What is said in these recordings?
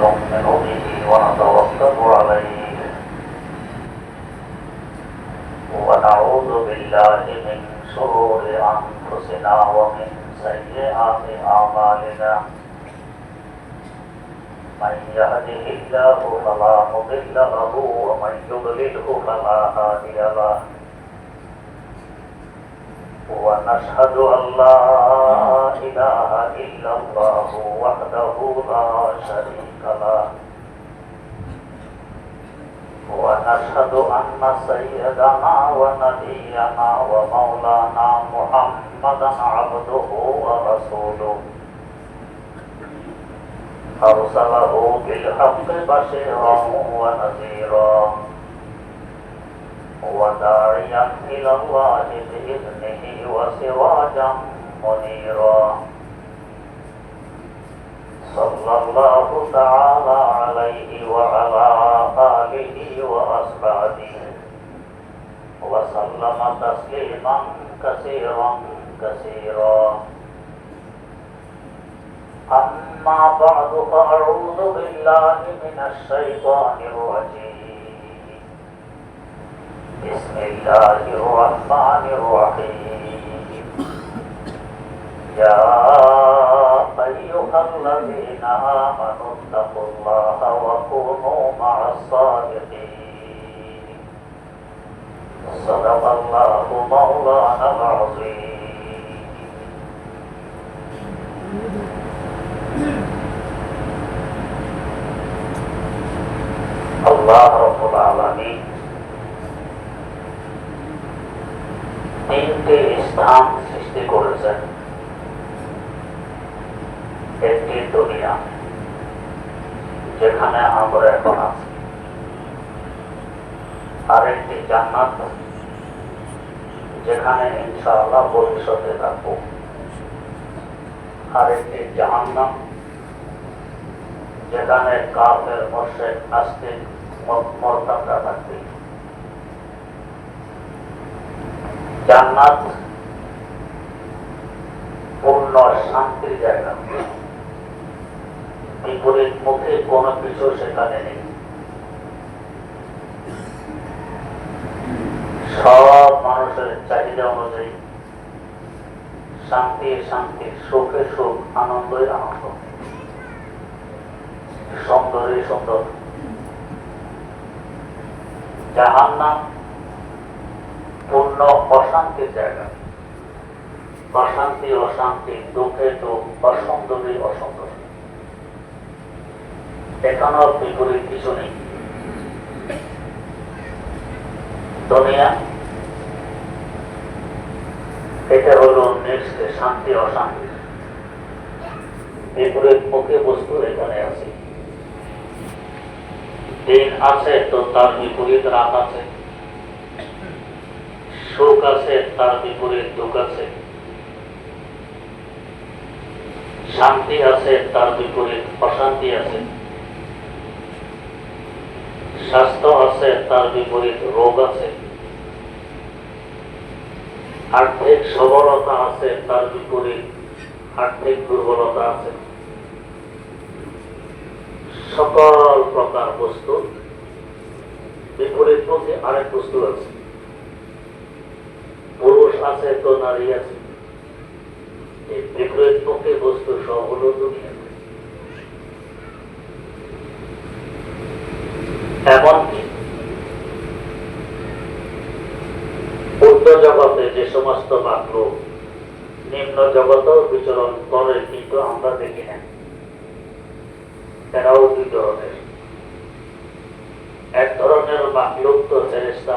نؤمن به ونتوكل عليه ونعوذ بالله من شرور أنفسنا ومن سيئات أعمالنا من يهده الله فلا مضل له ومن يضلله فلا هادي له ونشهد أن لا إله إلا الله وحده لا شريك له ونشهد أن سيدنا ونبينا ومولانا محمدا عبده ورسوله أرسله بالحق بشيرا ونذيرا وداعيا إلى الله بإذنه وسراجا منيرا صلى الله تعالى عليه وعلى آله وأصحابه وسلم تسليما كثيرا كثيرا أما بعد فأعوذ بالله من الشيطان الرجيم بسم الله الرحمن الرحيم يا أيها الذين آمنوا اتقوا الله وكونوا مع الصادقين صدق الله مولانا العظيم الله رب العالمين তিনটি স্থান সৃষ্টি করেছেন। একটি দুনিয়া যেখানে আমরা এখন আছি, আরেকটি জান্নাত যেখানে ইনশাআল্লাহ ভবিষ্যতে থাকবো, আরেকটি জাহান্নাম যেখানে কাফের মুশরিক নাস্তিক মুরতাদরা থাকবে। জান্নাত পূর্ণ শান্তির জায়গা, বিপরীত মুখে কোনো কিছু সেখানে নেই। সব মানুষের চাহিদা অনুযায়ী শান্তি শান্তি, সুখে সুখ, আনন্দই আনন্দ, সুন্দরই সুন্দর। জাহান্নাম পূর্ণ অশান্তির জায়গা, অশান্তি অশান্তি, দুঃখে দুঃখ, অসুন্দরী অসুন্দর। এখানেও বিপরীত কিছু নেই। দুনিয়া এটা হলো নিশ্চে শান্তি অশান্তি, বিপরীত মুখে বস্তু এখানে আছে। দিন আছে তো তার বিপরীত রাত আছে, সুখ আছে তার বিপরীত দুঃখ আছে, শান্তি আছে তার বিপরীত অশান্তি আছে, স্বাস্থ্য আছে তার বিপরীত রোগ আছে, আর্থিক সবলতা আছে তার বিপরীত আর্থিক দুর্বলতা আছে। সকল প্রকার বস্তু বিপরীত মুখে আরেক বস্তু আছে। পুরুষ আছে তো নারী আছে, এই বিপরীত মুখে বস্তু সব হল দুনিয়া। এমনকি ঊর্ধ্ব জগতে যে সমস্ত মাখলুক নিম্ন জগতেও বিচরণ করে, কিন্তু আমরা দেখি না। এরাও দুই ধরনের। এক ধরনের মাখলুক তো ফেরেশতা,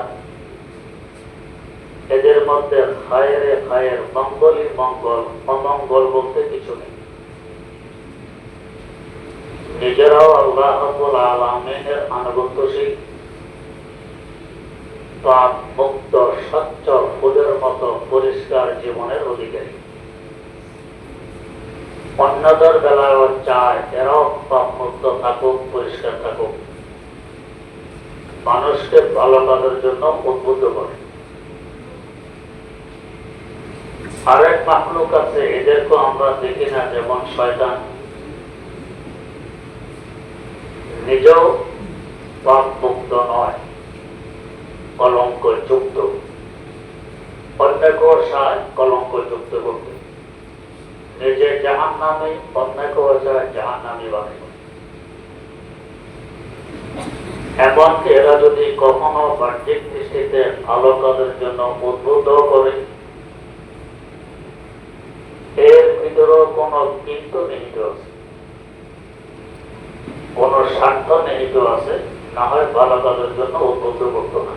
এদের মধ্যে খায়েরে খায়ের, মঙ্গলই মঙ্গল, অমঙ্গল বলতে কিছু নেই। নিজেরাও আল্লাহ রাব্বুল আলামিনের আনুগত্যশীল, পাপ মুক্ত স্বচ্ছ ফুলের মতো পরিষ্কার জীবনের অধিকারী। অন্যদের বেলায়ও চায় এরাও পাপ মুক্ত থাকুক, পরিষ্কার থাকুক, মানুষকে ভালো কাজের জন্য উদ্বুদ্ধ করে। আরেক মাখলুক আছে, এদেরকে আমরা দেখি না, যেমন শয়তান। নিজেও পাপ মুক্ত নয়, কলঙ্ক যুক্ত, অন্যকেও চায় কলঙ্ক যুক্ত করতে, নিজে জাহান্নামী, অন্যকেও চায় জাহান্নামী বানাবে। এমনকি এরা যদি কখনো বাহ্যিক দৃষ্টিতে ভালো কাজের জন্য উদ্বুদ্ধ করে, এর ভিতরেও কোন কিন্তু নিহিত আছে, কোন স্বার্থ নিহিত আছে, না হয় ভালো কাজের জন্য উদ্বুদ্ধ করতো না।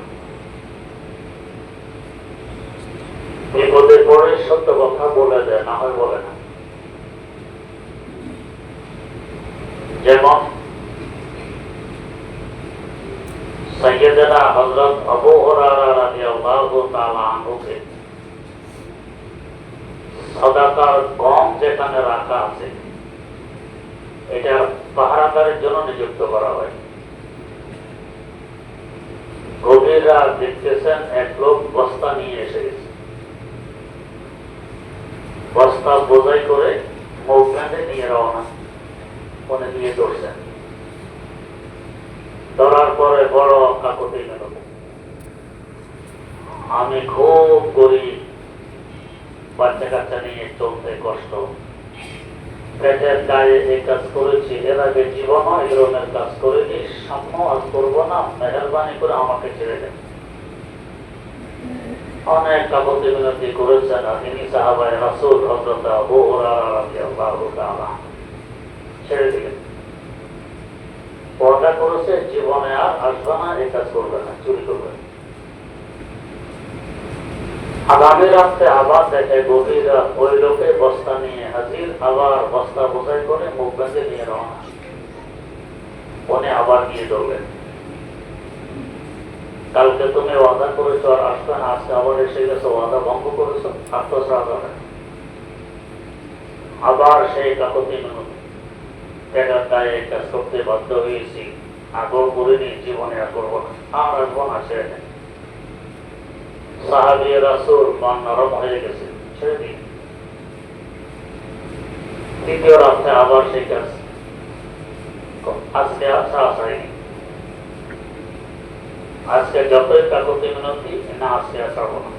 বিপদে পড়ে সত্য কথা বলে দেয়, না হয় বলে না। যেমন সাইয়েদেনা হযরত আবু হুরায়রা রাদিয়াল্লাহু তাআলা আনহুকে সাদাকার গম যেখানে রাখা আছে, এটা পাহারাদারের জন্য নিযুক্ত করা হয়। গভীর রাত দেখতেছেন এক লোক বস্তা নিয়ে এসে গেছে, বস্তা বোঝাই করে মুখ বেঁধে নিয়ে রওনা, মনে নিয়ে ধরছেন। ধরার পরে বড় কাকুতি গেল, আমি খুব গরিব, বাচ্চা কাচ্চা নিয়ে চলতে কষ্ট, পেটের গায়ে এই কাজ করেছি, এর আগে জীবনও এই ধরনের কাজ করিনি, সামনে আজ করবো না, মেহরবানি করে আমাকে ছেড়ে দেন। অনেক কাকুতি মিনতি করেছেন, আর তিনি সাহাবায়ে রাসূল হযরত আবু হুরায়রা রাদিয়াল্লাহু তাআলা ছেড়ে দিলেন। ওয়াদা করেছে জীবনে আর আসবে না, এই কাজ করবে না, চুরি করবে না। আগামী রাত্রে আবার দেখে গভীর রাত, ওই লোকে বস্তা নিয়ে হাজির, আবার বস্তা বোঝাই করে মুখ বেঁধে নিয়ে রওনা। উনি আবার গিয়ে ধরলেন, কালকে তুমি ওয়াদা করেছো আর আসবে না, আজকে আবার এসে গেছো, ওয়াদা ভঙ্গ করেছো, আত্মসাৎ হবে। আবার সেই কাকুতি মিনতি, টাকার গায়ে কাজ করতে বাধ্য হয়েছি, আগেও করিনি, জীবনে আর করবো না, আর আসবো না, ছেড়ে দেন। সাহাবিয়ে রাসূল মন নরম হয়ে গেছে, ছেড়ে দিন। তৃতীয় রাত্রে আবার সেই কাজ, আজকে আসা আসায়নি, আজকে যতই কাকুতি মিনতি, না আজকে আসাবো না।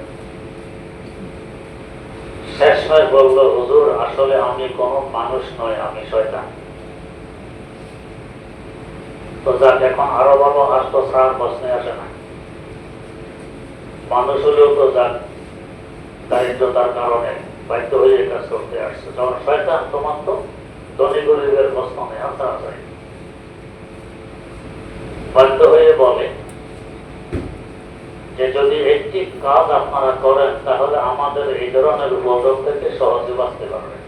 শেষমেশ বলল, হুজুর আসলে আমি কোনো মানুষ নয়, আমি শয়তান। তো যাক, এখন আরো ভালো, আসতো সার প্রশ্নে আসে না। মানুষ হলেও তো যাক দারিদ্রতার কারণে বাধ্য হয়ে কাজ করতে আসছে, যখন শয়তান তোমার তো ধনী গরিবের প্রশ্ন নেই, আসা আসাই। বাধ্য হয়ে বলে যে যদি একটি কাজ আপনারা করেন, তাহলে আমাদের এই ধরনের উপদ্রব থেকে সহজে বাঁচতে পারবেন।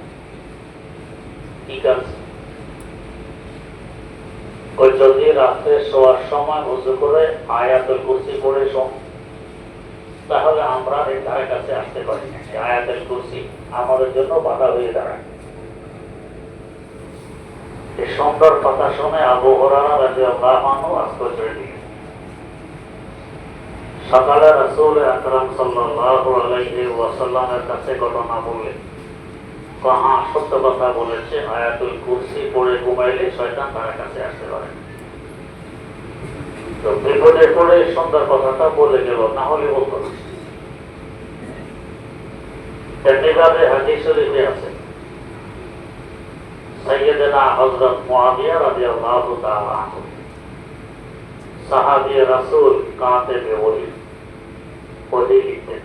কি কাজ? ওই যদি রাত্রে শোয়ার সময় উযু করে আয়াতুল কুরসি পড়ে শোন, তাহলে আমরা এই ধারে কাছে আসতে পারি না। আয়াতুল কুরসি আমাদের জন্য বাধা হয়ে দাঁড়ায়। এই সুন্দর কথা শুনে আবু হুরায়রা রাদিয়াল্লাহু আনহু আশ্চর্য হয়ে গেলেন। সকালে রাসূল আকরাম সাল্লাল্লাহু আলাইহি ওয়াসাল্লামের কাছে ঘটনা বললেন, হ্যাঁ সত্য কথা বলেছে, আয়াতুল কুরসি পড়ে ঘুমাইলে শয়তান তার কাছে আসতে পারে। তো বিপদে পড়ে সুন্দর কথাটা বলে গেল, না হলে বলতো না। তেমনিভাবে হাদিস শরীফে আছে, সাইয়েদেনা হযরত মুআবিয়া রাদিয়াল্লাহু তাআলা আনহু সাহাবী রাসূল কাতিবে ওহী লিখতেন।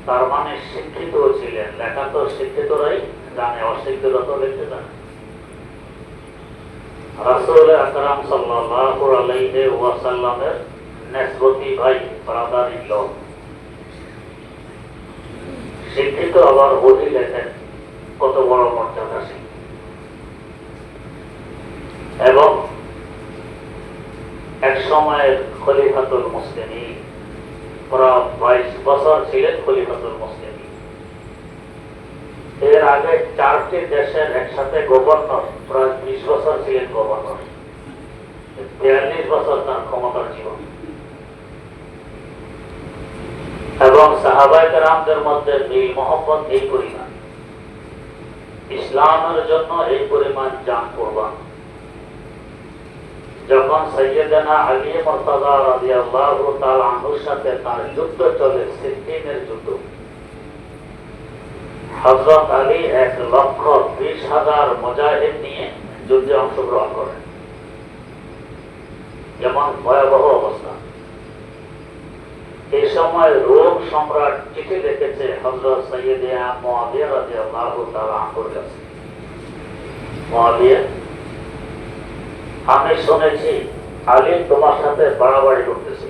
তার মানে শিক্ষিত ছিলেন, লেখা তো শিক্ষিতরাই জানে, অশিক্ষিতরা তো লিখতে জানে। রাসূল আকরাম সাল্লাল্লাহু আলাইহি ওয়াসাল্লামের নেসবতি ভাই, ব্রাদার-ইন ল, শিক্ষিত আবার ওহী লেখেন, কত বড় মর্যাদা। এবং এক সময়ের খলিফাতুল মুসলিমিন, প্রায় 22 বছর ছিলেন খলিফাতুল মুসলিমিন। এর আগে 4টি দেশের একসাথে গভর্নর, প্রায় 20 বছর ছিলেন গভর্নর। 42 বছর তার ক্ষমতার জীবন। এবং সাহাবায়ে কেরামদের মধ্যে মিল মহব্বত এই পরিমাণ, ইসলামের জন্য এই পরিমাণ জান কুরবান। যখন সাইয়েদানা আলী মুর্তজা রাদিয়াল্লাহু তাআলা আনহুর সাথে তার যুদ্ধ চলে, সিফফিনের যুদ্ধ, হযরত আলী 1,20,000 মুজাহিদ নিয়ে যুদ্ধে অংশগ্রহণ করেন। যেমন ভয়াবহ অবস্থা। এই সময় রোম সম্রাট চিঠি লিখেছে হযরত সাইয়েদনা মুআবিয়া রাদিয়াল্লাহু তাআলা আনহুর কাছে। মুআবিয়া, আমি শুনেছি আলী তোমার সাথে বাড়াবাড়ি করতেছে,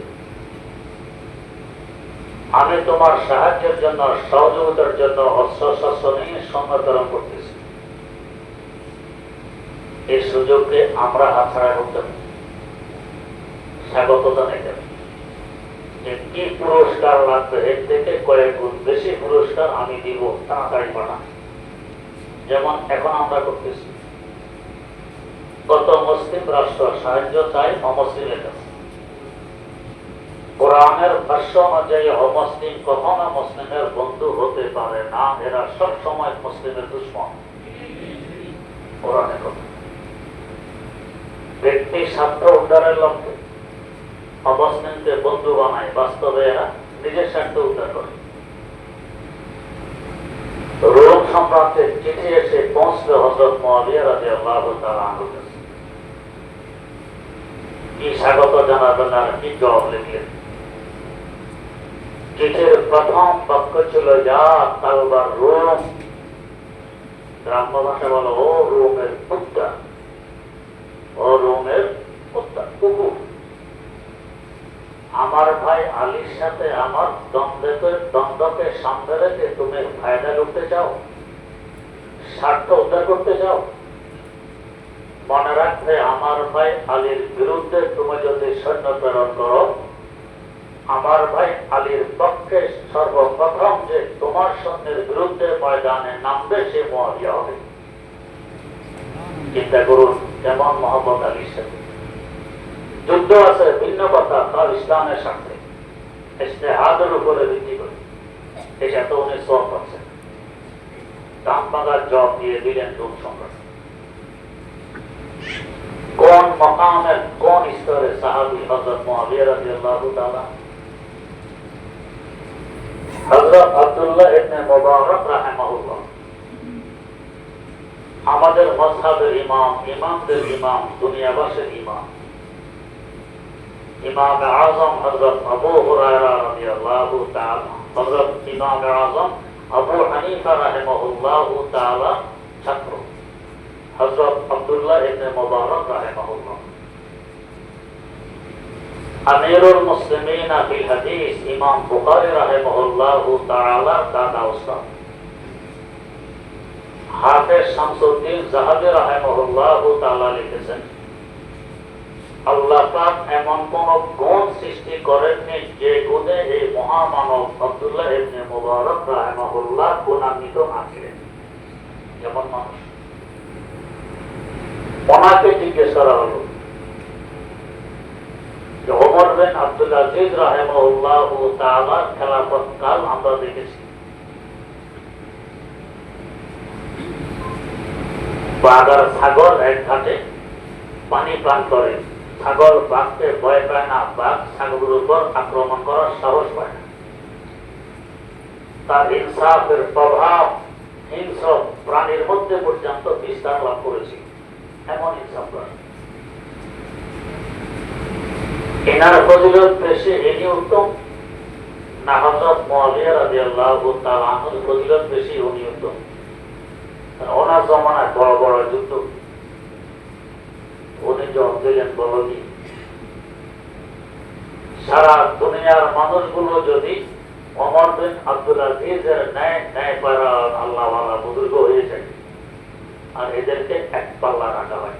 আমি তোমার সাহায্যের জন্য, সহযোগিতার জন্য অস্ত্রশস্ত্র নিয়ে সৈন্য প্রেরণ করতেছি। এই সুযোগকে আমরা হাতছাড়া করতে পারি, স্বাগত জানাইতে। যে কি পুরস্কার লাগবে, এর থেকে কয়েক গুণ বেশি পুরস্কার আমি দিব, তাড়াতাড়ি পাঠান। যেমন এখন আমরা করতেছি। কত মুসলিম রাষ্ট্র সাহায্য চাই অমুসলিমের কাছে। কোরআনের ভাষ্য অনুযায়ী অমুসলিম কখনো মুসলিমের বন্ধু হতে পারে না, এরা সব সময় মুসলিমের দুশমন। কোরআনের কথা। ব্যক্তি স্বার্থ উদ্ধারের লক্ষ্যে অমুসলিমকে বন্ধু বানায়, বাস্তবে এরা নিজের স্বার্থ উদ্ধার করে। রোম সম্রাটের চিঠি এসে পৌঁছল হযরত মুআবিয়া রাদিয়াল্লাহু তাআলা আনহুর কাছে। কি স্বাগত জানাবেন আর কি জবাব লিখলেন। চিঠির প্রথম বাক্য ছিল, যা তালবার রোম, গ্রাম্য ভাষা বলো, ও রোমের কুত্তা, ও রোমের কুত্তা, কুকুর। আমার ভাই আলীর সাথে আমার দ্বন্দ্বকে সামনে রেখে তুমি ফায়দা লুটতে চাও, স্বার্থ উদ্ধার করতে চাও। মনে রাখবে, আমার ভাই আলীর বিরুদ্ধে তুমি যদি সৈন্য প্রেরণ করো, আমার ভাই আলীর পক্ষে সর্বপ্রথম যে তোমার সৈন্যের বিরুদ্ধে ময়দানে নামবে সে মুআবিয়া হবে। চিন্তা করুন কেমন মহব্বত আলীর সাথে। যুদ্ধ আছে ভিন্ন কথা, তার ইসলামের স্বার্থে, ইজতিহাদের উপরে ভিত্তি করে। এটা তো উনি সওয়াব পাচ্ছেন। দাম ভাঙার জব দিয়ে দিলেন রোম সম্রাট। কোন মকামের কোন স্তরে সাহাবী হযরত মুআবিয়া রাদিয়াল্লাহু তাআলা? হযরত আব্দুল্লাহ ইবনে মুবারক রাহিমাহুল্লাহ, আমাদের মাযহাবের ইমাম, ইমামদের ইমাম, দুনিয়াবাসীর ইমাম, ইমাম আযম হযরত আবু হুরায়রা রাদিয়াল্লাহু তাআলা, হযরত ইমাম আযম আবু হানিফা রাহিমাহুল্লাহু তাআলা ছাত্র হযরত আব্দুল্লাহ ইবনে মুবারক রাহিমাহুল্লাহ। আমিরুল মুসলিমিন ফিল হাদিস ইমাম বুখারী রাহিমাহুল্লাহু তাআলা দাদা উস্তাদ। হাফেজ শামসুদ্দিন যাহাবী রাহিমাহুল্লাহু তাআলা লিখেছেন, আল্লাহ পাক এমন কোন গুণ সৃষ্টি করেননি যে গুণে এই মহামানব আব্দুল্লাহ ইবনে মুবারক রাহিমাহুল্লাহ গুণান্বিত না ছিলেন। যেমন মানুষ, ওনাকে জিজ্ঞেস করা হলো যে ওমর বিন আব্দুল আজিজ রাহিমাহুল্লাহু তাআলার খেলাফত কাল আমরা দেখেছি, বাঘার ছাগল এক ঘাটে পানি পান করে, ছাগল বাঘকে ভয় পায় না, বাঘ ছাগলের উপর আক্রমণ করার সাহস পায় না। তার ইনসাফের প্রভাব হিংস্র প্রাণীর মধ্যে পর্যন্ত বিস্তার লাভ করেছে। এমন ইনসাফ করে এনার ফজিলত বেশি, ইনি উত্তম না হযরত মুআবিয়া রাদিয়াল্লাহু তাআলা আনহুর ফজিলত বেশি, উনি উত্তম। ওনার জমানায় বড় বড় যুদ্ধ উনি জবাব দিলেন বলদি। সারা দুনিয়ার মানুষগুলো যদি ওমর বিন আব্দুল আজিজের ন্যায় পারা আল্লাহওয়ালা বুজুর্গ হয়ে যায় আর এদেরকে এক পাল্লা রাখা হয়,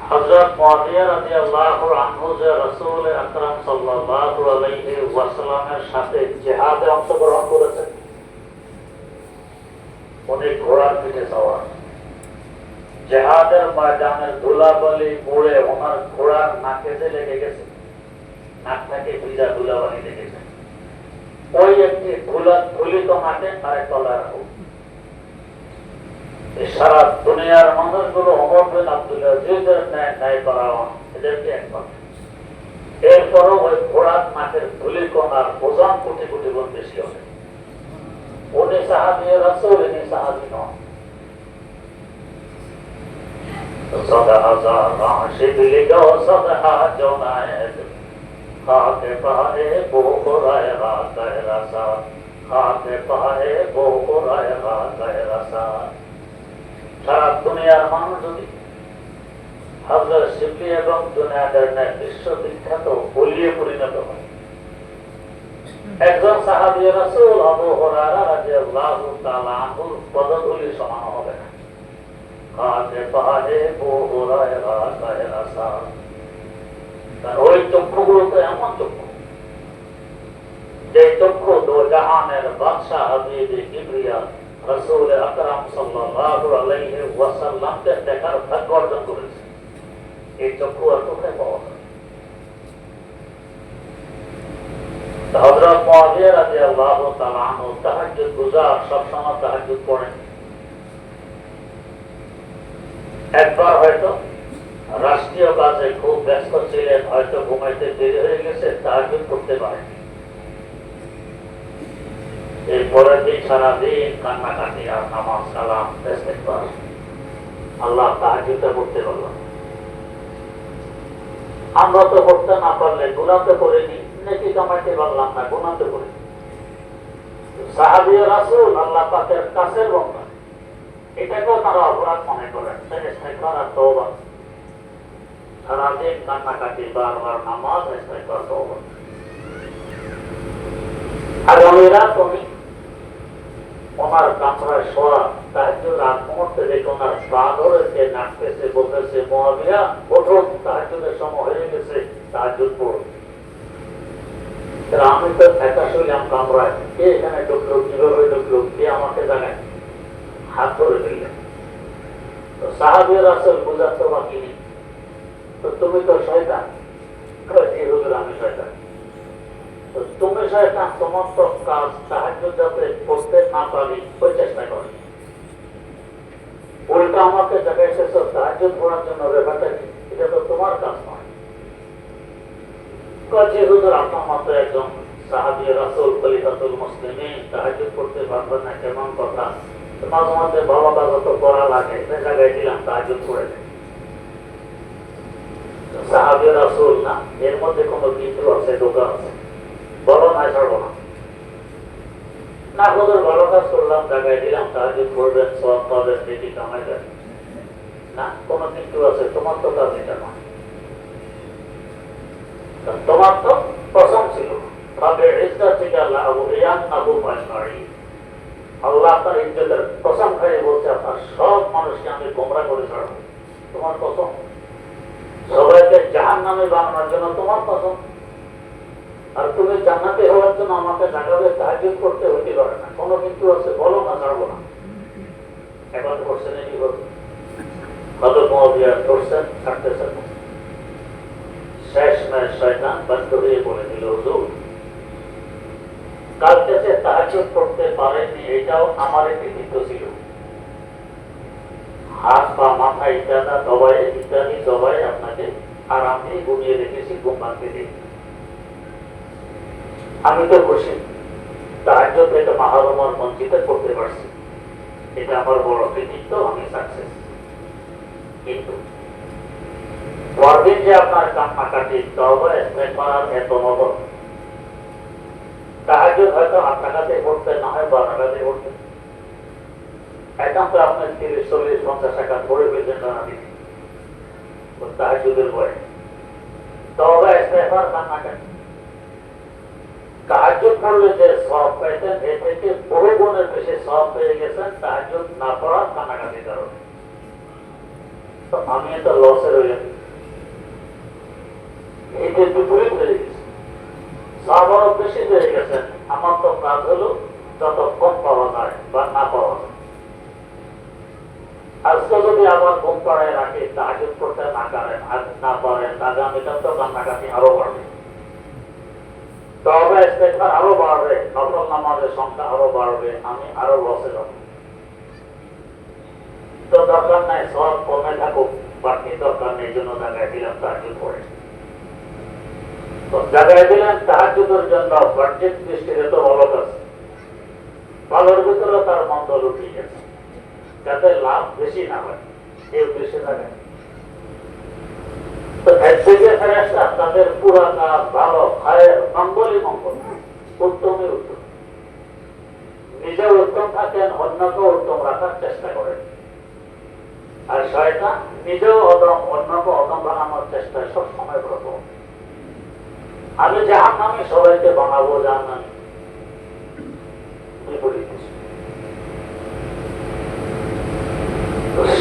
হযরত মুআবিয়া রাদিয়াল্লাহু আনহু যে রাসূল আকরাম সাল্লাল্লাহু আলাইহি ওয়াসাল্লামের সাথে জিহাদে অংশগ্রহণ করেছেন, উনি ঘোড়ার পিঠে সওয়ার, জিহাদের ময়দানের ধুলাবালি মুড়ে ওনার ঘোড়ার নাকে যে লেগে গেছে, নাক থেকে ভিজা ধুলাবালি লেগেছে, ওই একটি ধুলিত নাকে আরেক তলায় রাখুন। সারা দুনিয়ার মানুষগুলো ওমর বিন আব্দুল আজিজের ন্যায় ন্যায় করা এদেরকে একবার এরপরও ওই ঘোড়ার নাকের ধুলিকণার ওজন কোটি কোটি গুণ বেশি হবে। উনি সাহাবী রাসূল, ইনি সাহাবী নন। সদা শিবলি গো সদা জোনায়েদ খাকে পাহে বহুরায় গায়ে রাসা খাকে পাহে বহুরায় গায়ে রাসা। সারা দুনিয়ার মানুষ যদি হযরত শিবলি এবং জুনায়েদের ন্যায় বিশ্ববিখ্যাত ওলিয়ে পরিণত হয়, একজন সাহাবী রাসূল আবু হুরায়রা রাদিয়াল্লাহু তাআলা আনহুর পদধূলি সমান হবে না। খাকে পাহে বহুরায় গায়ে রাসা। ওই চক্ষুগুলো তো এমন চক্ষু, যে চক্ষু দো জাহানের বাদশাহ হাবিব কিবরিয়া রাসূল আকরাম সাল্লাল্লাহু আলাইহি ওয়াসাল্লামকে দেখার ভাগ্য অর্জন করেছে। এই চক্ষু আর কোথায় পাওয়া যায়? হযরত মুআবিয়া রাদিয়াল্লাহু তাআলা আনহু তাহাজ্জুদ গুজার, সবসময় তাহাজ্জুদ পড়েন। একবার হয়তো রাষ্ট্রীয় কাজে খুব ব্যস্ত ছিলেন, হয়তো ঘুমাইতে দেরি হয়ে গেছে, তাহাজ্জুদ করতে পারেন। এরপরের দিন সারাদিন কান্নাকাটি আর নামাজ কালাম ইস্তেগফার। আল্লাহ তাহাজ্জুদটা করতে পারলাম। আমরা তো করতে না পারলে গুনাতে করিনি, নেকি কামাইতে পারলাম না, গুনাতে করিনি। সাহাবী রাসূল আল্লাহ পাকের কাছের বান্দা, এটাকেও তারা অপরাধ মনে করেন। ইস্তেগফার আর তওবা, সারাদিন কান্নাকাটি, বারবার নামাজ, ইস্তেগফার, তওবা। আগামী রাত উনি ওনার কামরায় শোয়া, তাহাজ্জুদ রাত মুহূর্তে দেখে ওনার পা ধরেছে, নাচতেছে, বলতেছে, মুআবিয়া ওঠুন, তাহাজ্জুদের সময় হয়ে গেছে, তাহাজ্জুদ পড়ুন। আমি তো একা শুনলাম কামরায়, কে এখানে ঢুকলো, কিভাবে ঢুকলো, কে আমাকে জানায়, হাত ধরে দিলেন। তো সাহাবী রাসূল বুঝাতে বাকি নেই, তো তুমি তো শয়তান। জি হুজুর, আমি শয়তান। তো তুমি শয়তান, তোমার তো কাজ তাহাজ্জুদ যাতে পড়তে না পারি ওই চেষ্টা করো। উল্টা আমাকে দেখাইতেছো তাহাজ্জুদ পড়ার জন্য, ব্যাপারটা কি? এটা তো তোমার কাজ নয়। জি হুজুর, আপনার মতো একজন সাহাবী রাসূল খলিফাতুল মুসলিমিন তাহাজ্জুদ পড়তে পারবেন না, কেমন কথা? মাঝে মাঝে ভালো কাজ তো করা লাগে, সে জায়গায় দিলাম তাহাজ্জুদ পড়ে দেয়। সাহাবী রাসূল না, এর মধ্যে কোনো কিছু আছে, দোকান আছে, বলো না, ছাড়বো না। না হুজুর, ভালো কাজ করলাম, জায়গায় দিলাম, তাহাজ্জুদ পড়বেন, সওয়াব পাবেন, নেকি কামাইবেন। না, কোনো কিছু আছে, তোমার তো কাজ এটা না। তোমার তো কসম ছিল, তবে ইজ্জত থেকে আল্লাহ ইয়ান্নাহু আজমাইন। আল্লাহ তার ইজ্জতের কসম খাইয়ে বলছে, আপনার সব মানুষকে আমি গোমরাহ করে ছাড়বো। তোমার কসম। সবাইকে জাহান্নামে বানানোর জন্য তোমার কসম। আর তুমি জান্নাতে হওয়ার জন্য আমাকে জাগাবে, তাহাজ্জুদ করতে হতে পারে না। কোনো কিন্তু আছে, বলো না, ছাড়বো না। এখন করছেন কি বলছেন? হযরত মুআবিয়া করছেন, ছাড়তেছেন। শেষ মেশ শয়তান বাধ্য হয়ে বলে দিল, হুজুর কালকে সে তাহাজ্জুদ করতে পারেনি, এটাও আমার কৃতিত্ব ছিল। হাত পা মাথা ইত্যাদি দবাই আপনাকে আরাম দিয়ে ঘুমিয়ে রেখেছি, ঘুম ভাঙতে দিই। আমি তো খুশি, তাহাজ্জুদ এটা মাহরুমার বঞ্চিত করতে পারছি, এটা আমার বড় কৃতিত্ব, আমি সাকসেস। কিন্তু পরদিন যে আপনার কান্নাকাটি, তওবা ইস্তেগফার এত নগদ, তাহাজ্জুদ হয়তো ৮ টাকাতে পড়তে, না হয় ১২ টাকাতে পড়তে। এখন তো আপনি ৩০, ৪০, ৫০ টাকা পড়ে ফেলছেন টানা দিন তাহাজ্জুদের ভয়ে। তওবা ইস্তেগফার, কান্নাকাটি। তাহাজ্জুদ পড়লে যে সওয়াব পাইতেন, এ থেকে বহু গুণের বেশি সওয়াব পেয়ে গেছেন তাহাজ্জুদ না পড়ার, কান্নাকাটির কারণে। তো আমি এটা লসে রইলাম, এতে বিপরীত হয়ে গেছে। সওয়াব আরো বেশি পেয়ে গেছেন, আমার তো কাজ হলো যত কম পাওয়া যায় বা না পাওয়া যায়। আজকে যদি আবার ঘুম পাড়ায় রাখি, তাহাজ্জুদ করতে না পারেন, না পারেন, আগামীকাল তো কান্নাকাটি আরো বাড়বে, তওবা ইস্তেগফার আরো বাড়বে, নফল নামাজের সংখ্যা আরো বাড়বে, আমি আরো লসে যাব। তো দরকার নাই, সব কমে থাকুক, বাড়তি দরকার নেই, জন্য জায়গায় দিলাম তাহাজ্জুদ পড়ে। তো জায়গায় দিলেন তাহাজ্জুদের জন্য, বাহ্যিক দৃষ্টিতে তো ভালো আছে, ভালোর ভিতরে তার মন্দ লুকিয়ে গেছে, যাতে লাভ বেশি না হয় এই উদ্দেশ্যে জায়গায়। তো একদিকে ফেরেশতা তাদের পুরা কাজ ভালো, খায়ের মঙ্গলই মঙ্গল, উত্তমই উত্তম, নিজে উত্তম থাকেন, অন্যকে উত্তম রাখার চেষ্টা করেন। আর শয়তান নিজেও অদম, অন্যকে অদম বানানোর চেষ্টায় সবসময় ব্রত। আমি জাহান্নামী সবাইকে বানাবো জাহান্নামী, বিপরীত।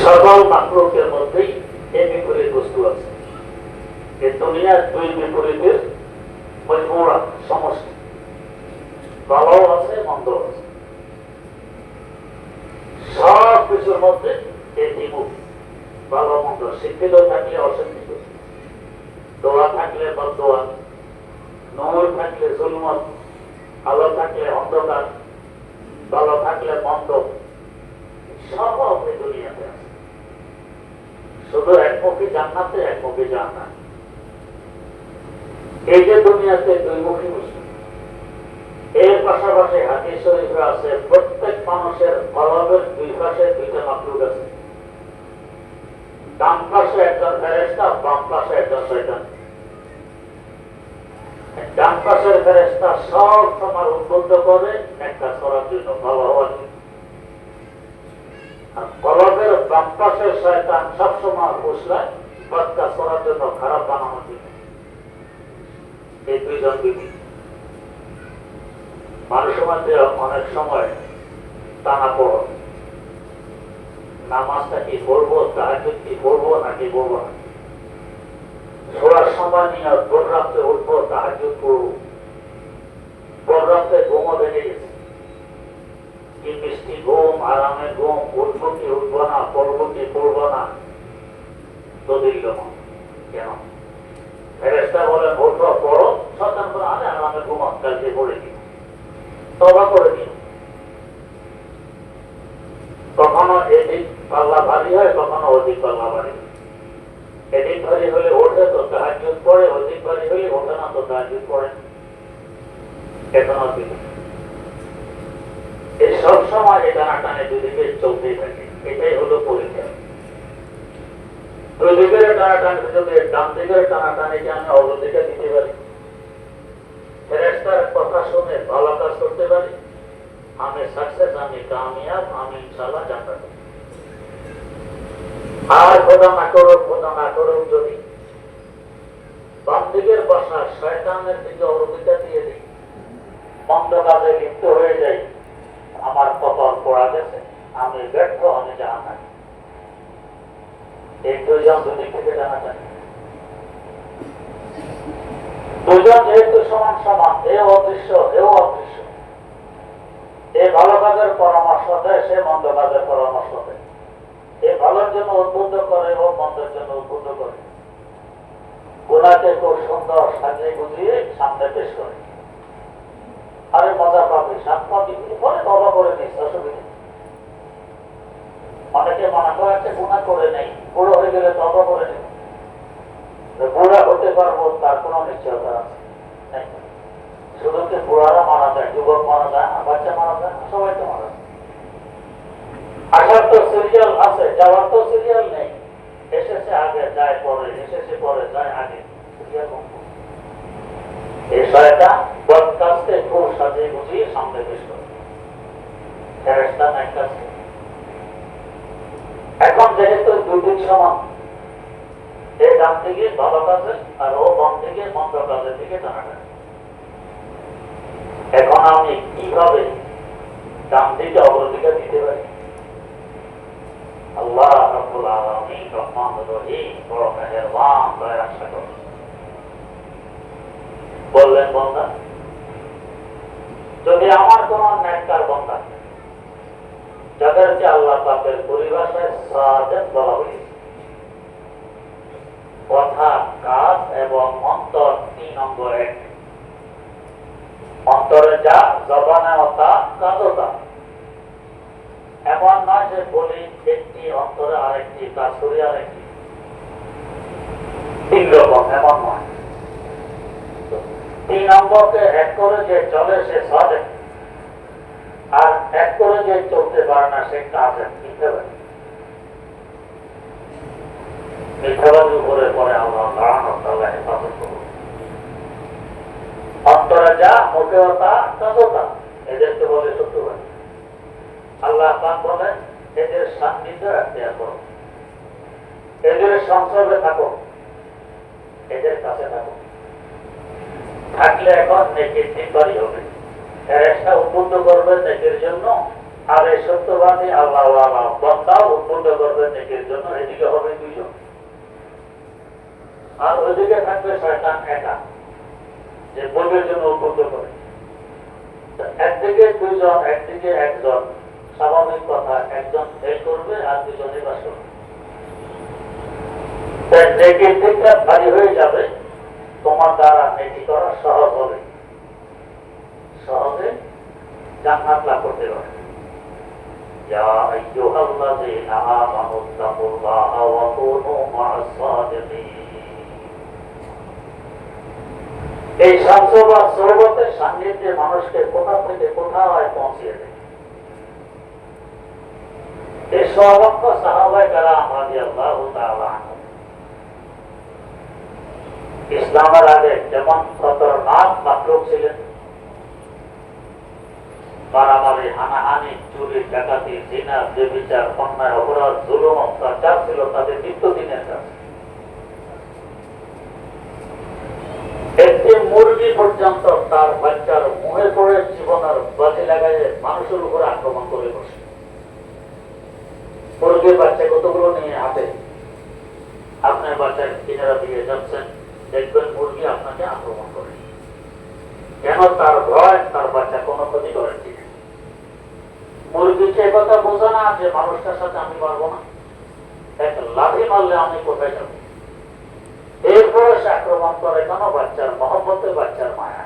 সকল মাকলুকের মধ্যেই এই বিপরীত বস্তু আছে। এই দুনিয়ার দুই বিপরীতের মজমুরা, সমষ্টি, ভালো আছে, মন্দ আছে। সব কিছুর মধ্যে এই দ্বিমুখ, ভালো মন্দ, শিক্ষিত থাকলে অশিক্ষিত, দোয়া থাকলে বদদোয়া, নূর থাকলে জুলমত, আলো থাকলে অন্ধকার, ভালো থাকলে মন্দ, সব এই দুনিয়াতে আছে। শুধু একমুখী জান্নাতে, একমুখী জাহান্নাম। এই যে দুনিয়াতে দুইমুখী বস্তু, এর পাশাপাশি হাদিস শরীফে আছে প্রত্যেক মানুষের কলবের দুই পাশে দুইটা মাখলুক আছে। ডান পাশে একজন ফেরেশতা, বাম পাশে একজন শয়তান। ডান পাশের ফেরেশতা সব সময় উদ্বুদ্ধ করে এক কাজ করার জন্য, ভালো হওয়ার জন্য। আর কলবের বাম পাশের শয়তান সবসময় উসলায় বদ কাজ করার জন্য, খারাপ বানানোর জন্য। এই দুইজন বিভিন্ন মানুষের মধ্যে অনেক সময় টানা পড়ো, নামাজটা কি পড়বো, তাহাজ্জুদ কি পড়বো নাকি পড়বো না, শোয়ার সময় নিয়ে ভোর রাত্রে উঠবো, তাহাজ্জুদ পড়বো, ভোর রাত্রে ঘুমও ভেঙে গেছে, কি মিষ্টি ঘুম, আরামের ঘুম, উঠবো কি উঠবো না, পড়বো কি পড়বো না, তো দিল কেন? ফেরেশতা বলেন উঠবো, পড়ো, শয়তান বলে আরে আরামের ঘুম, কালকে পড়ে দিই, তওবা করে দিই। কখনো এদিক পাল্লা ভারী হয়, কখনো অধিক পাল্লা ভারী হয়। এদিক ভারী হলে ওঠে তো তাহাজ্জুদ পড়ে, অধিক ভারী হলে ওঠে না তো তাহাজ্জুদ পড়ে। এখনো এই সব সময় এই টানাটানে দুদিকে চলতেই থাকে, এটাই হলো পরীক্ষা। দুই দিকের টানাটানি, যদি ডান দিকের টানাটানিকে আমি অবদিকে দিতে পারি, ফেরেশতার কথা শুনে ভালো কাজ করতে পারি, আমি সাকসেস, আমি কামিয়াব, আমি ইনশাআল্লাহ জান্নাত। আর খোদা না করুক যদি বাম দিকের বাসা শয়তানের দিকে অগ্রতা দিয়ে দিই, মন্দ কাজে লিপ্ত হয়ে যাই, আমার কপাল পড়া গেছে, আমি ব্যর্থ, আমি জাহান্নামী। এই দুইজন দুদিক থেকে জানা যায়। দুজন যেহেতু সমান সমান, এও অদৃশ্য, এও অদৃশ্য। এ ভালো কাজের পরামর্শ দেয়, সে মন্দ কাজের পরামর্শ দেয়। এ ভালোর জন্য উদ্বুদ্ধ করে, ও মন্দের জন্য উদ্বুদ্ধ করে। গুনাহকে খুব সুন্দর সাজিয়ে গুজিয়ে সামনে পেশ করে, আরে মজা পাবে, সাত পাবি, পরে তওবা করে নিস, অসুবিধা। অনেকে মনে করে একটা গুনাহ করে নেই, বুড়ো হয়ে গেলে তওবা করে নেই। বুড়া হতে পারবো তার কোন নিশ্চয়তা আছে? শুধু কি বুড়ারা মারা যায়, যুবক মারা যায় না, বাচ্চা মারা যায় না, সবাই তো মারা যায়। আসার তো সিরিয়াল আছে, যাওয়ার তো সিরিয়াল নেই। এসেছে আগে, যায় পরে, এসেছে পরে, যায় আগে, সিরিয়াল। এই শয়তান বদ কাজকে খুব সাজিয়ে গুছিয়ে সামনে পেশ করে, ফেরেশতা এক কাজ। এখন যেহেতু দুদিক সমান, এই ডান থেকে ভালো কাজে আর ও বাম থেকে মন্দ কাজের দিকে টানাটা, এখন আমি কিভাবে ডান দিকে অগ্রাধিকার দিতে পারি? আল্লাহ রাব্বুল আলামিন রহমানুর রহিম, বড় মেহেরবান, দয়ার সাগর, বললেন বান্দা, যদি আমার কোন নেককার বান্দা, যাদেরকে আল্লাহ পাকের পরিভাষায় সাদেক বলা হয়েছে, কথা, কাজ এবং অন্তর 3 নম্বর 1, অন্তরে যা, জবানে তা, কাজও তা। এমন নয় যে বলি একটি একটি, অন্তরে আরেকটি, কাজ করি আরেকটি। তিন রকম, এমন নয়। তিন নম্বরকে এক করে যে চলে সে সাদেক, আর এক করে যে চলতে পারে না সে কাজের মিথ্যাবাদী। মিথ্যাবাদী উপরে পরে আল্লাহ হেফাজত করুন। অন্তরে যা, মুখেও তা, কাজও তা, এদেরকে বলে সত্যবাদী। আল্লাহ পাক বলেন এদের সান্নিধ্য এখতিয়ার করো, এদের সংসর্গে থাকো, এদের কাছে থাকো। থাকলে এখন নেকির তিনবারই হবে। ফেরেশতা উদ্বুদ্ধ করবে নেকির জন্য, আর এই সত্যবাদী আল্লাহ বান্দাও উদ্বুদ্ধ করবে নেকির জন্য। এদিকে হবে দুইজন, আর ওইদিকে থাকবে শয়তান একা, যে বলবের জন্য উদ্বুদ্ধ করে। একদিকে দুইজন, একদিকে একজন, স্বাভাবিক কথা, একজন ফেল করবে আর দুজনে বাস করবে। নেকির দিকটা ভারী হয়ে যাবে, তোমার দ্বারা নেকি করা সহজ হবে, সহজে জান্নাত লাভ করতে পারবে। ইয়া আইয়ুহাল্লাযীনা আমানুত্তাকুল্লাহা ওয়া কুনু মা'আস সাদিকিন। এই সংসদ সৌবতের সান্নিধ্যে মানুষকে কোথা থেকে কোথায় পৌঁছিয়ে দেয়। এই সৌভাগ্য সাহাবায়ে কেরাম রাদিয়াল্লাহু তাআলা আনহুম ইসলামের আগে যেমন খতরনাক মাকরুহ ছিলেন, মারামারি, হানাহানি, চুরি, ডাকাতি, জিনা, ব্যভিচার, অন্যায়, অপরাধ, জুলুম, অত্যাচার ছিল তাদের নিত্যদিনের কাজ। একটি মুরগি পর্যন্ত তার বাচ্চার মুখে পড়ে জীবনের বাজি লাগায় মানুষের উপর আক্রমণ করে বসে। মুরগির বাচ্চা কতগুলো নিয়ে হাঁটে, আপনার বাচ্চার কিনারা দিয়ে যাচ্ছেন, দেখবেন মুরগি আপনাকে আক্রমণ করে। কেন? তার ভয় তার বাচ্চা কোনো ক্ষতি করেন কিনা। মুরগিকে কথা বোঝা না যে মানুষটার সাথে আমি পারবো না, এক লাঠি মারলে আমি কোথায় যাবো। এরপরে সে আক্রমণ করে কেন? বাচ্চার মহব্বতে, বাচ্চার মায়া।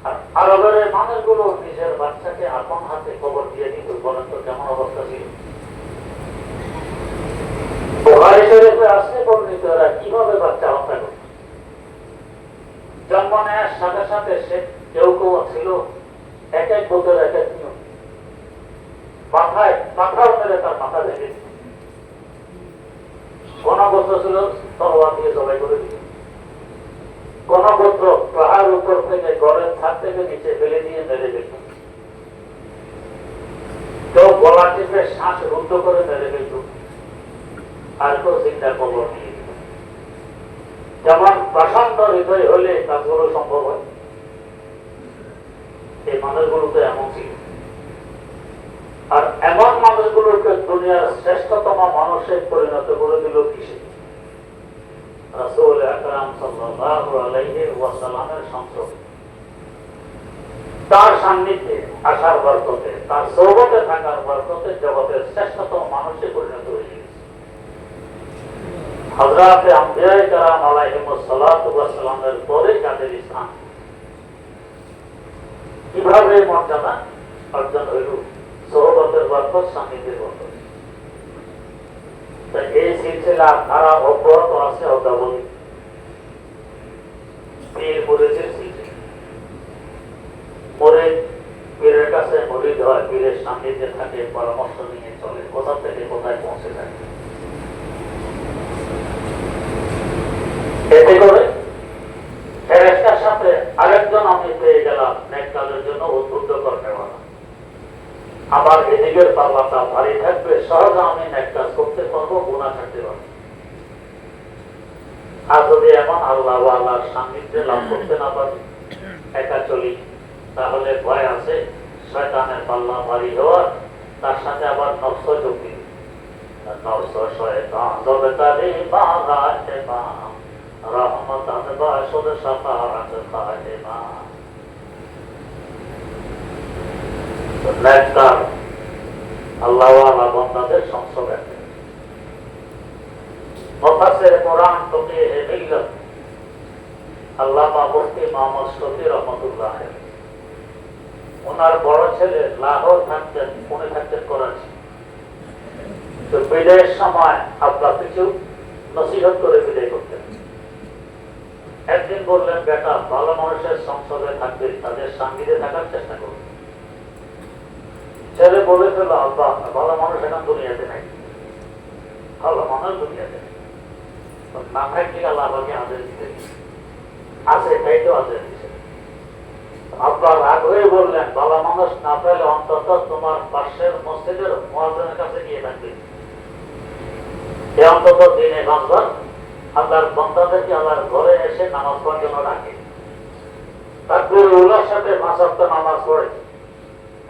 আর আরবের মানুষগুলো নিজের বাচ্চাকে আপন হাতে খবর দিয়ে দিত। বলেন তো কেমন অবস্থা ছিল? বুখারী শরীফে আসছে বর্ণিত এরা কিভাবে বাচ্চা হত্যা করত। জন্ম নেওয়ার সাথে সাথে সে কেউ কেউ ছিল এক এক গোত্রের এক এক নিয়ম, মাথায় পাথর মেরে তার মাথা দেখে দিত। কোন গোত্র ছিল তলোয়ার দিয়ে জবাই করে দিত, কোন গোত্র পাহাড় উপর থেকে গড়ের ছাদ থেকে নিচে ফেলে দিয়ে মেরে দিত, কেউ গলা টিপে শ্বাস রুদ্ধ করে মেরে দিত, আর কেউ চিন্তা কবর নিয়ে দিত। যেমন প্রশান্ত হৃদয় হলে কাজগুলো সম্ভব হয়, এই মানুষগুলো তো এমন ছিল। আর এমন মানুষগুলোকে দুনিয়ার শ্রেষ্ঠতম মানুষে পরিণত করে দিল কিসে? রাসূল আকরাম সাল্লাল্লাহু আলাইহি ওয়াসাল্লামের সংসর্গ, তার সান্নিধ্যে আসার বরকতে, তার সোহবতে থাকার বরকতে জগতের শ্রেষ্ঠতম মানুষে পরিণত হয়ে গেছে। হযরতে আম্বিয়ায়ে কেরাম আলাইহিমুস সালাতু ওয়াস সালামের পরে যাদের স্থান, কিভাবে মর্যাদা অর্জন হইল? সোহবতের বরকত, সান্নিধ্যের বরকত। এই সিলসিলা ধারা অব্যাহত আছে অদ্যাবধি। পীর মুরিদের সিলসিলা, মুরিদ পীরের কাছে মুরিদ হয়, পীরের সান্নিধ্যে থাকে, পরামর্শ নিয়ে চলে, কোথা থেকে কোথায় পৌঁছে যায়। এতে করে ফেরেশতার সাথে আরেকজন আমি পেয়ে গেলাম নেক কাজের জন্য উদ্বুদ্ধ করতে পারা। আমার এদিকের পাল্লাটা ভারী থাকবে, সহজে আমি নেক কাজ করতে পারবো, গুনাহ ছাড়তে পারবো। আর যদি এমন আল্লাহ আল্লাহর সান্নিধ্যে লাভ করতে না পারি, একা চলি, তাহলে ভয় আছে শয়তানের পাল্লা ভারী হওয়ার, তার সাথে আবার নফস যোগ দিবে। নফস শয়তান যবে তারে বাগাতে মা রহমতান বাসদ শাফাআত খাদেমা। নেককার আল্লাহওয়ালা বান্দাদের সংসদ আছে। মুফাসসির কোরআন ফকিহ মিল্লাত আল্লামা মুফতি মুহাম্মদ শফি রহমাতুল্লাহ আলাইহি, ওনার বড় ছেলে লাহোর থাকতেন, পুনে থাকতেন করাচি। তো বিদায়ের সময় আপনার কিছু নসিহত করে বিদায় করতেন। একদিন বললেন, বেটা, ভালো মানুষের সংসদে থাকবে, তাদের সান্নিধ্যে থাকার চেষ্টা করবে। ছেলে বলে ফেলো, আব্বা, ভালো মানুষ এখন দুনিয়াতে নাই, ভালো মানুষ দুনিয়াতে নেই। না থাকলে আল্লাহ আমাকে আদেশ দিতে আছে, তাই তো আদেশ দিচ্ছে। আব্বা রাগ হয়ে বললেন, ভালো মানুষ না পেলে অন্তত তোমার পাশের মসজিদের মুয়াজ্জিনের কাছে গিয়ে থাকবে, এ অন্তত দিনে বাঁচবার আল্লাহর বান্দাদেরকে আল্লাহর ঘরে এসে নামাজ পড়ার জন্য ডাকে। তারপরে উল্লার সাথে 5 ওয়াক্ত নামাজ পড়ে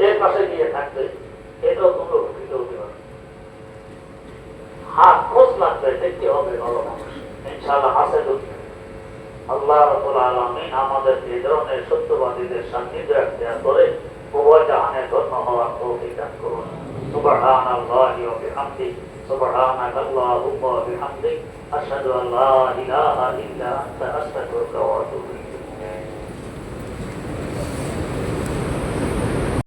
এর পাশে গিয়ে থাকবে, এটাও তোমরা উপকৃত হতে পারবে। হাত খোঁজ লাগবে, দেখতে হবে ভালো মানুষ, ইনশাআল্লাহ আছে দুনিয়া। আল্লাহ রাব্বুল আলামিন আমাদের এই ধরনের সত্যবাদীদের সান্নিধ্য এখতিয়ার করে উভয় জাহানে ধন্য হওয়ার তৌফিক দান করুন। সুবহানাল্লাহি ওয়া বিহামদিহি, সুবহানাকাল্লাহুম্মা ওয়া বিহামদিক, আশহাদু আল্লা ইলাহা ইল্লা আনতা, আস্তাগফিরুকা ওয়া